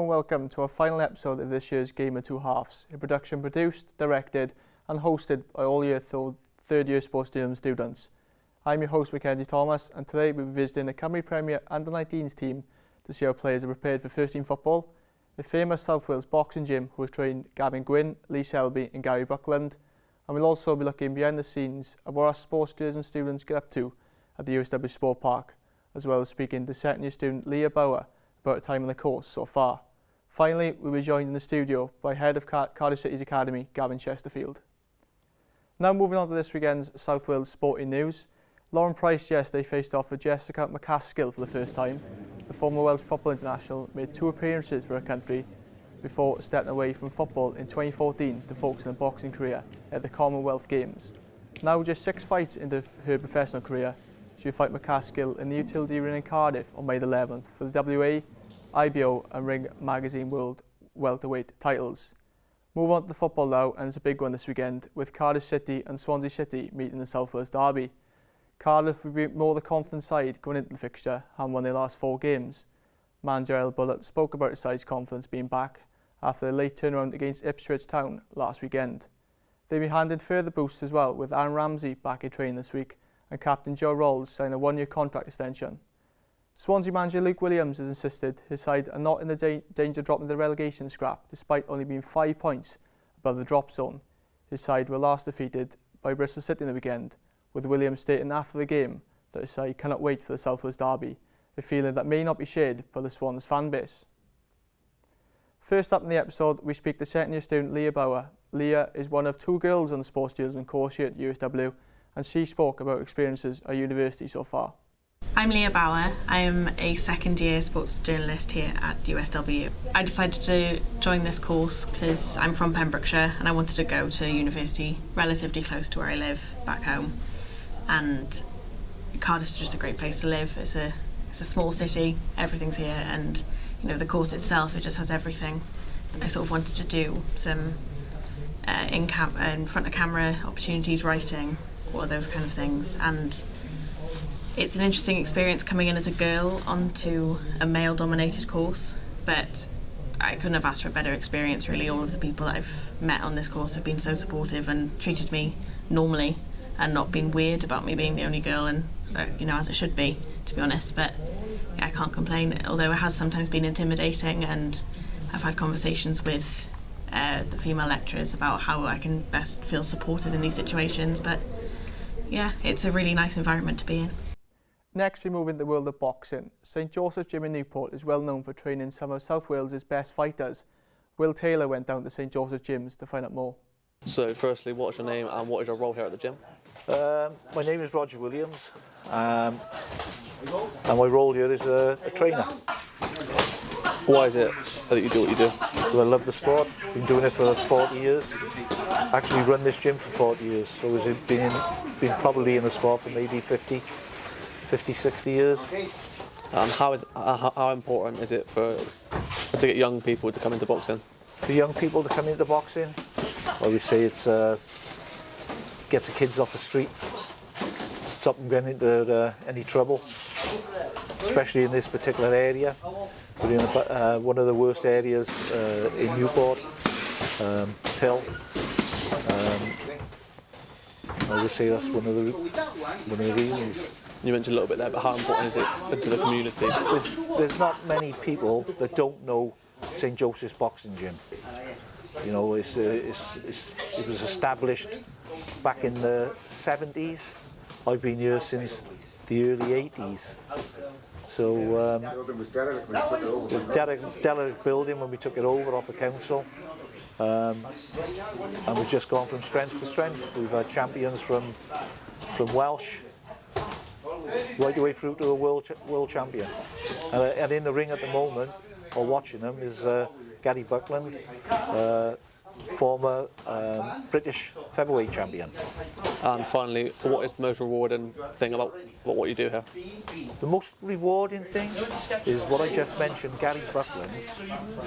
and welcome to our final episode of this year's Game of Two Halves, a production produced, directed and hosted by all year third year sports journalism students. I'm your host Mackenzie Thomas, and today we'll be visiting the Cymru Premier Under-19s team to see how players are prepared for first team football, the famous South Wales boxing gym who has trained Gavin Gwynn, Lee Selby and Gary Buckland, and we'll also be looking behind the scenes of what our sports journalism students get up to at the USW Sport Park, as well as speaking to second year student Leah Bauer about her time on the course so far. Finally, we'll be joined in the studio by Head of Cardiff City's Academy, Gavin Chesterfield. Now moving on to this weekend's South Wales sporting news. Lauren Price yesterday faced off with Jessica McCaskill for the first time. The former Welsh football international made 2 appearances for her country before stepping away from football in 2014 to focus on a boxing career at the Commonwealth Games. Now just 6 fights into her professional career, she'll fight McCaskill in the Utility Arena in Cardiff on May the 11th for the WA, IBO and Ring Magazine World Welterweight titles. Move on to the football now, and it's a big one this weekend with Cardiff City and Swansea City meeting the South Wales derby. Cardiff will be more the confident side going into the fixture and won their last 4 games. Manager Gerald Bullitt spoke about his side's confidence being back after a late turnaround against Ipswich Town last weekend. They'll be handed further boosts as well with Aaron Ramsey back in training this week and captain Joe Rolls signed a 1-year contract extension. Swansea manager Luke Williams has insisted his side are not in the danger of dropping the relegation scrap despite only being 5 points above the drop zone. His side were last defeated by Bristol City in the weekend, with Williams stating after the game that his side cannot wait for the South Wales derby, a feeling that may not be shared by the Swans fan base. First up in the episode, we speak to second year student Leah Bauer. Leah is one of 2 girls on the sports journalism course here at USW, and she spoke about experiences at university so far. I'm Leah Bauer. I am a second year sports journalist here at USW. I decided to join this course because I'm from Pembrokeshire and I wanted to go to university relatively close to where I live back home. And Cardiff's just a great place to live. It's a small city, everything's here, and you know the course itself, it just has everything. I sort of wanted to do some in front of camera opportunities, writing, all of those kind of things, and it's an interesting experience coming in as a girl onto a male-dominated course, but I couldn't have asked for a better experience really. All of the people that I've met on this course have been so supportive and treated me normally and not been weird about me being the only girl, and you know, as it should be, to be honest. But yeah, I can't complain, although it has sometimes been intimidating, and I've had conversations with the female lecturers about how I can best feel supported in these situations. But yeah, it's a really nice environment to be in. Next, we move into the world of boxing. St Joseph's Gym in Newport is well known for training some of South Wales' best fighters. Will Taylor went down to St Joseph's Gyms to find out more. So firstly, what's your name and what is your role here at the gym? My name is Roger Williams, and my role here is a trainer. Why is it that you do what you do? I love the sport, been doing it for 40 years. Actually run this gym for 40 years, so I've been probably in the sport for maybe 50, 60 years. How important is it to get young people to come into boxing? For young people to come into boxing, I would say it's gets the kids off the street, stop them getting into any trouble, especially in this particular area. We're in one of the worst areas in Newport, Hill. I would say that's one of the reasons. You mentioned a little bit there, but how important is it to the community? There's not many people that don't know St Joseph's Boxing Gym. You know, it was established back in the 70s. I've been here since the early 80s. So the derelict building when we took it over off the council, and we've just gone from strength to strength. We've had champions from Welsh right the way through to a world champion. And in the ring at the moment, or watching them, is Gary Buckland, former British featherweight champion. And finally, what is the most rewarding thing about what you do here? The most rewarding thing is what I just mentioned, Gary Buckland,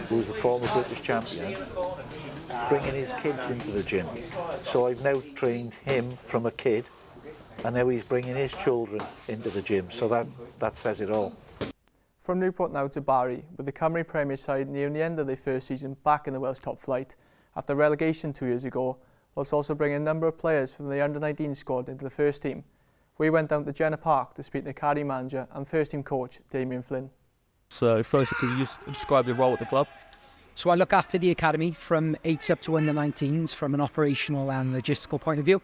who was the former British champion, bringing his kids into the gym. So I've now trained him from a kid, and now he's bringing his children into the gym. So that says it all. From Newport now to Barry, with the Cymru Premier side nearing the end of their first season back in the Welsh top flight after relegation 2 years ago, whilst also bringing a number of players from the under-19 squad into the first team. We went down to Jenner Park to speak to Academy manager and first team coach Damien Flynn. So first, could you just describe your role at the club? So I look after the academy from 8s up to under 19s from an operational and logistical point of view.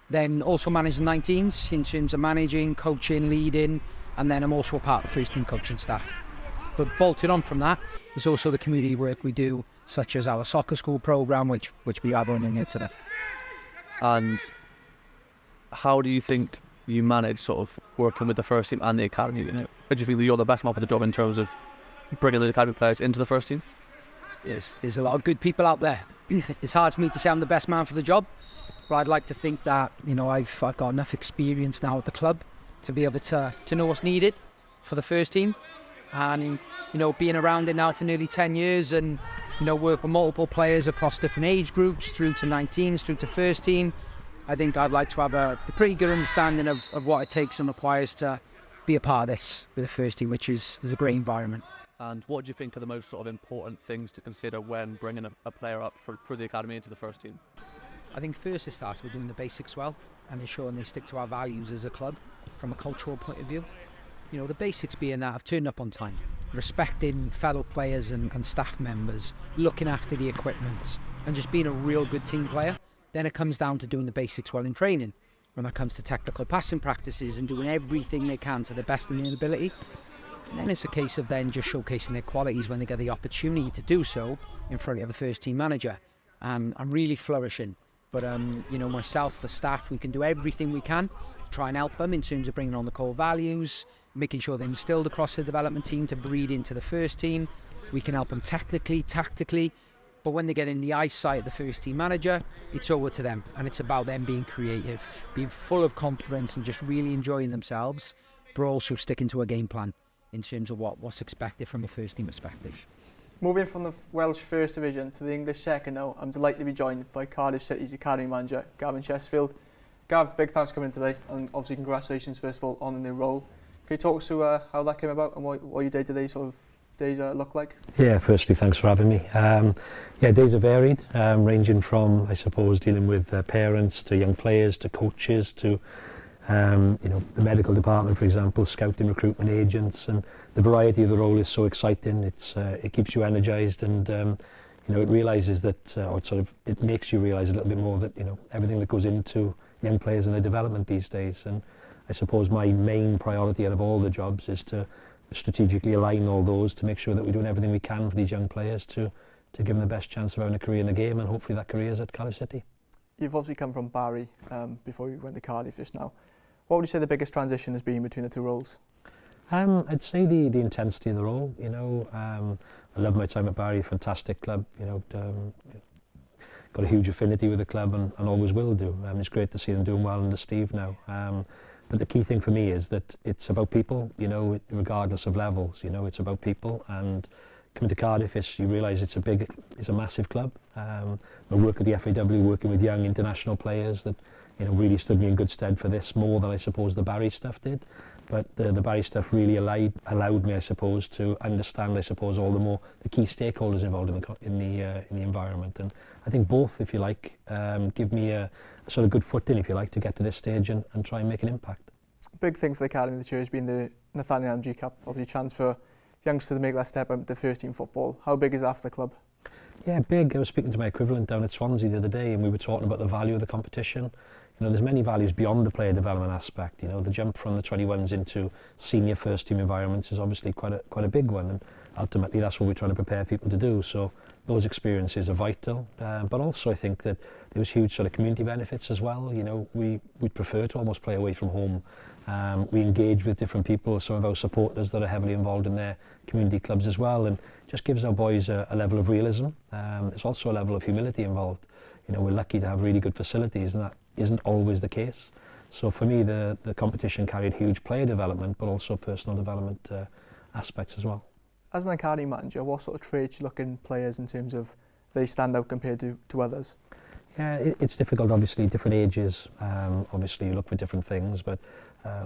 Then also manage the 19s in terms of managing, coaching, leading, and then I'm also a part of the first team coaching staff. But bolted on from that is also the community work we do, such as our soccer school programme, which we are running here today. And how do you think you manage sort of working with the first team and the academy? You know, do you think that you're the best man for the job in terms of bringing the academy players into the first team? There's a lot of good people out there. It's hard for me to say I'm the best man for the job, but I'd like to think that, you know, I've got enough experience now at the club to be able to know what's needed for the first team. And, you know, being around it now for nearly 10 years and, you know, work with multiple players across different age groups, through to 19s, through to first team, I think I'd like to have a pretty good understanding of what it takes and requires to be a part of this with the first team, which is a great environment. And what do you think are the most sort of important things to consider when bringing a player up for the academy into the first team? I think first it starts with doing the basics well and ensuring they stick to our values as a club from a cultural point of view. You know, the basics being that of turning up on time, respecting fellow players and staff members, looking after the equipment and just being a real good team player. Then it comes down to doing the basics well in training. When that comes to technical passing practices and doing everything they can to the best of their ability. And then it's a case of then just showcasing their qualities when they get the opportunity to do so in front of the first team manager. And I'm really flourishing. But, you know, myself, the staff, we can do everything we can to try and help them in terms of bringing on the core values, making sure they're instilled across the development team to breed into the first team. We can help them technically, tactically. But when they get in the eyesight of the first team manager, it's over to them. And it's about them being creative, being full of confidence and just really enjoying themselves, but also sticking to a game plan in terms of what's expected from a first team perspective. Moving from the Welsh First Division to the English Second now, I'm delighted to be joined by Cardiff City's Academy manager, Gavin Chesterfield. Gav, big thanks for coming today, and obviously congratulations first of all on the new role. Can you talk us through how that came about and what your day-to-day sort of days look like? Yeah, firstly, thanks for having me. Days are varied, ranging from, I suppose, dealing with parents to young players to coaches to the medical department, for example, scouting, recruitment agents, and the variety of the role is so exciting. It keeps you energised, and it realises that, it makes you realise a little bit more that everything that goes into young players and their development these days. And I suppose my main priority out of all the jobs is to strategically align all those to make sure that we're doing everything we can for these young players to give them the best chance of having a career in the game, and hopefully that career is at Cardiff City. You've obviously come from Barry before you went to Cardiff just now. What would you say the biggest transition has been between the two roles? I'd say the intensity of the role. I love my time at Barry, fantastic club. Got a huge affinity with the club and always will do. It's great to see them doing well under Steve now. But the key thing for me is that it's about people. Regardless of levels. It's about people. And coming to Cardiff, you realise it's a massive club. I work at the FAW, working with young international players that really stood me in good stead for this, more than I suppose the Barry stuff did. But the Barry stuff really allowed me, I suppose, to understand, all the key stakeholders involved in the environment. And I think both, if you like, give me a sort of good footing, if you like, to get to this stage and try and make an impact. Big thing for the academy this year has been the Nathaniel MG Cup, obviously a chance for youngsters to make that step up to first team football. How big is that for the club? Yeah, big. I was speaking to my equivalent down at Swansea the other day, and we were talking about the value of the competition. There's many values beyond the player development aspect. The jump from the 21s into senior first team environments is obviously quite a big one, and ultimately that's what we're trying to prepare people to do. So those experiences are vital, but also I think that there was huge sort of community benefits as well. We'd prefer to almost play away from home. We engage with different people, some of our supporters that are heavily involved in their community clubs as well, and just gives our boys a level of realism. There's also a level of humility involved. We're lucky to have really good facilities, and that isn't always the case. So for me, the competition carried huge player development, but also personal development aspects as well. As an academy manager, what sort of traits you look in players in terms of they stand out compared to others? Yeah, it's difficult, obviously, different ages. Obviously, you look for different things, but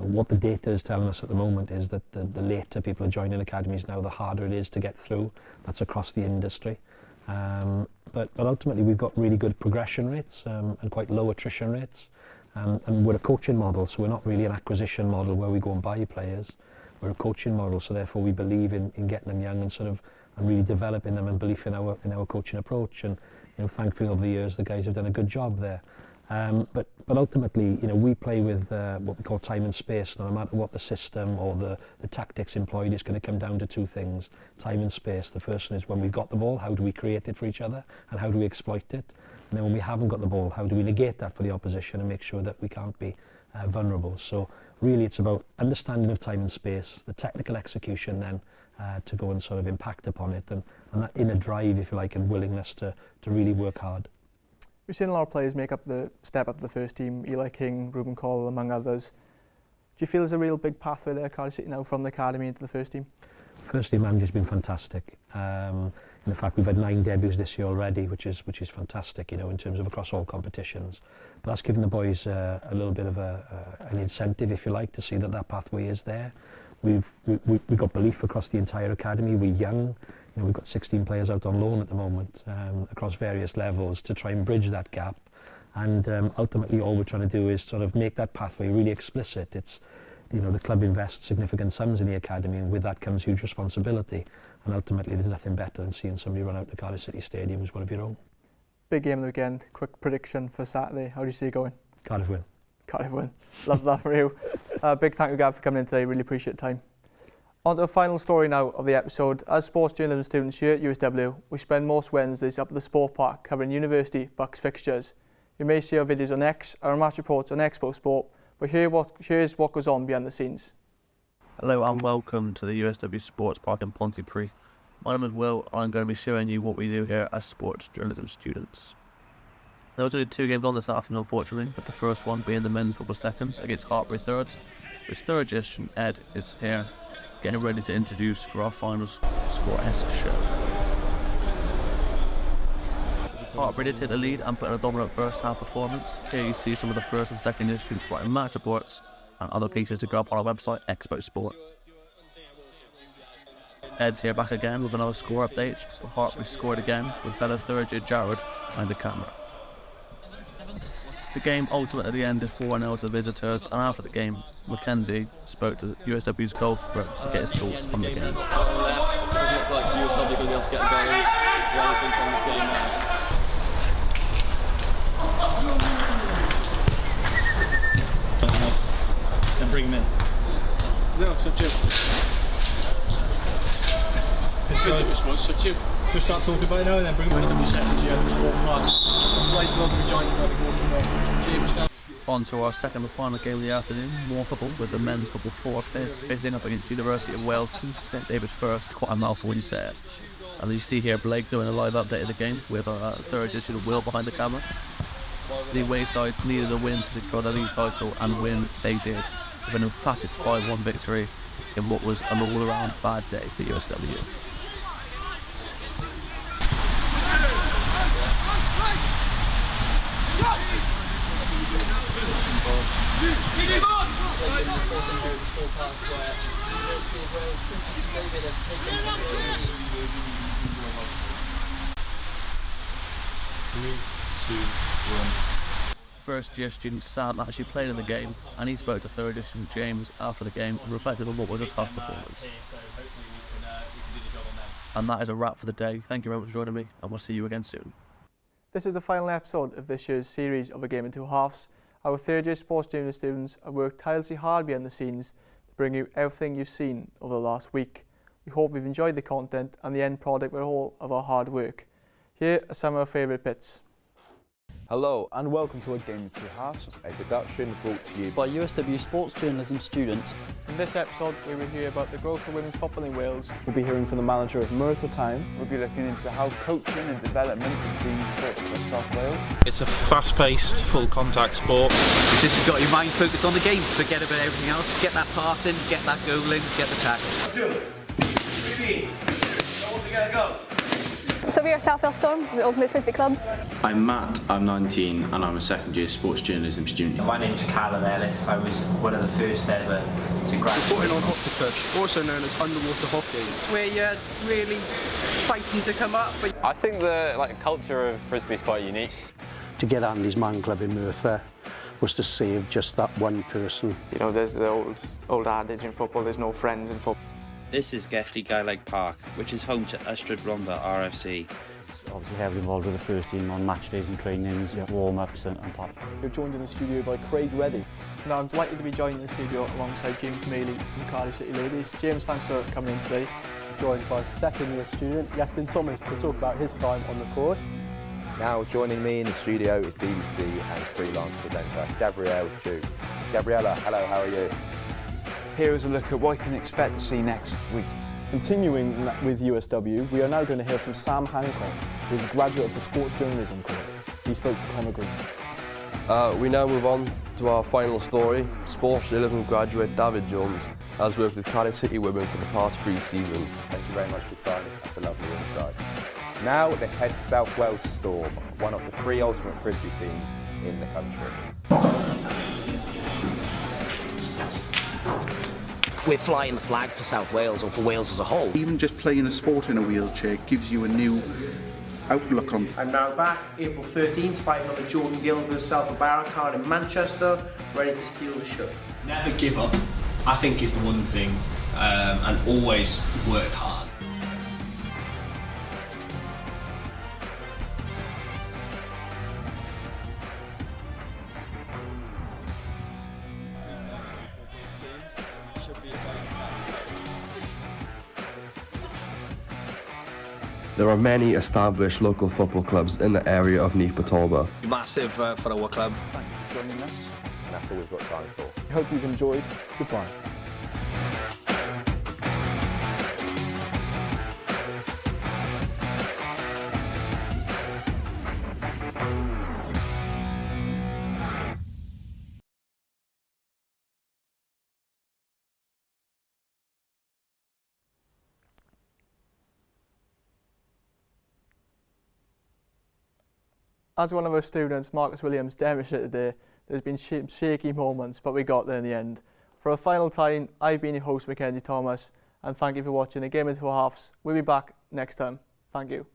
what the data is telling us at the moment is that the later people are joining academies now, the harder it is to get through. That's across the industry. But ultimately, we've got really good progression rates and quite low attrition rates. And we're a coaching model, so we're not really an acquisition model where we go and buy players. We're a coaching model, so therefore we believe in getting them young and really developing them and belief in our coaching approach. And thankfully over the years the guys have done a good job there. But ultimately, we play with what we call time and space. No matter what the system or the tactics employed, it's going to come down to two things: time and space. The first one is when we've got the ball, how do we create it for each other, and how do we exploit it? And then when we haven't got the ball, how do we negate that for the opposition and make sure that we can't be vulnerable? So really, it's about understanding of time and space, the technical execution then to go and sort of impact upon it, and that inner drive, if you like, and willingness to really work hard. We've seen a lot of players make up the step up to the first team, Eli King, Ruben Cole, among others. Do you feel there's a real big pathway there, Cardiff City, now from the academy into the first team? First team manager's been fantastic. In fact, we've had 9 debuts this year already, which is fantastic, in terms of across all competitions. But that's given the boys a little bit of an incentive, if you like, to see that pathway is there. We've got belief across the entire academy. We're young. We've got 16 players out on loan at the moment across various levels to try and bridge that gap. And ultimately, all we're trying to do is sort of make that pathway really explicit. It's, the club invests significant sums in the academy, and with that comes huge responsibility. And ultimately, there's nothing better than seeing somebody run out to Cardiff City Stadium as one of your own. Big game of the weekend. Quick prediction for Saturday. How do you see it going? Cardiff win. Cardiff win. Love that from you. Big thank you, Gav, for coming in today. Really appreciate the time. On to the final story now of the episode. As sports journalism students here at USW, we spend most Wednesdays up at the sport park covering university Bucks fixtures. You may see our videos on X, our match reports on Expo Sport, but here's what goes on behind the scenes. Hello and welcome to the USW Sports Park in Pontypridd. My name is Will. I'm going to be showing you what we do here as sports journalism students. There was only 2 games on this afternoon, unfortunately, with the first one being the men's football seconds against Hartbury thirds, which third year student Ed is here, getting ready to introduce for our final score-esque show. Hartbury did take the lead and put in a dominant first half performance. Here you see some of the first and second year students writing match reports and other pieces to grab on our website, Expo Sport. Ed's here back again with another score update. Hartbury scored again with fellow third year Jared behind the camera. The game ultimately ended 4-0 to the visitors, and after the game, Mackenzie spoke to USW's goalkeeper to get his thoughts on the game. Doesn't look like USW going to be able to get a goal. What do you think on this game now? Then bring him in. No, substitute. Good that was substitute. We'll start talking about it now and then bring him in. USW seconds here, it's 1-1. Like to be joined by the goalkeeper, James. On to our second and final game of the afternoon, more football with the men's football fourth facing up against University of Wales to St David's first. Quite a mouthful when you say it. And you see here Blake doing a live update of the game with our third year student Will behind the camera. The away side needed a win to secure the league title, and win they did with an emphatic 5-1 victory in what was an all-around bad day for USW. First year student Sam actually played in the game, and he spoke to third year student James after the game and reflected on what was a tough performance. And that is a wrap for the day. Thank you very much for joining me, and we'll see you again soon. This is the final episode of this year's series of A Game in Two Halves. Our third year sports journalism students have worked tirelessly hard behind the scenes to bring you everything you've seen over the last week. We hope you've enjoyed the content and the end product were all of our hard work. Here are some of our favourite bits. Hello and welcome to A Game in Two Halves, a production brought to you by USW sports journalism students. In this episode, we will hear about the growth of women's football in Wales. We'll be hearing from the manager of Myrtle Town. We'll be looking into how coaching and development has been for South Wales. It's a fast-paced, full-contact sport. You just got your mind focused on the game, forget about everything else, get that pass in, get that goal in, get the tackle. 2, 3, all together, go. So we are South Wales Storm, the ultimate frisbee club. I'm Matt, I'm 19 and I'm a second year sports journalism student. My name's Callum Ellis. I was one of the first ever to graduate. Reporting on Octopus, also known as underwater hockey. It's where you're really fighting to come up. I think the culture of frisbee is quite unique. To get Andy's Man Club in Merthyr was to save just that one person. You know, there's the old adage in football, there's no friends in football. This is Gethley Gaeleg Park, which is home to Ystrad Rhondda RFC. Obviously heavily involved with the first team on match days and trainings, warm-ups and pop. You're joined in the studio by Craig Reddy. Now I'm delighted to be joined in the studio alongside James Maley from the Cardiff City Ladies. James, thanks for coming in today. Joined by second year student Yaslin Thomas to talk about his time on the court. Now joining me in the studio is BBC and freelance presenter Gabrielle Chu. Gabriella, hello, how are you? Here is a look at what you can expect to see next week. Continuing with USW, we are now going to hear from Sam Hancock, who is a graduate of the sports journalism course. He spoke to Connor Green. We now move on to our final story. Sports journalism graduate David Jones has worked with Cardiff City women for the past 3 seasons. Thank you very much for your time, that's a lovely insight. Now let's head to South Wales Storm, one of the 3 ultimate frisbee teams in the country. We're flying the flag for South Wales, or for Wales as a whole. Even just playing a sport in a wheelchair gives you a new outlook on. I'm now back, April 13th, fighting on the Jordan Gill vs South Barra card in Manchester, ready to steal the show. Never give up, I think, is the one thing, and always work hard. There are many established local football clubs in the area of Neath Patolba. Massive for our club. Thank you for joining us. And that's all we've got time for. I hope you've enjoyed. Goodbye. As one of our students, Marcus Williams, demonstrated today, there's been shaky moments, but we got there in the end. For a final time, I've been your host, Mackenzie Thomas, and thank you for watching A Game in 2 Halves. We'll be back next time. Thank you.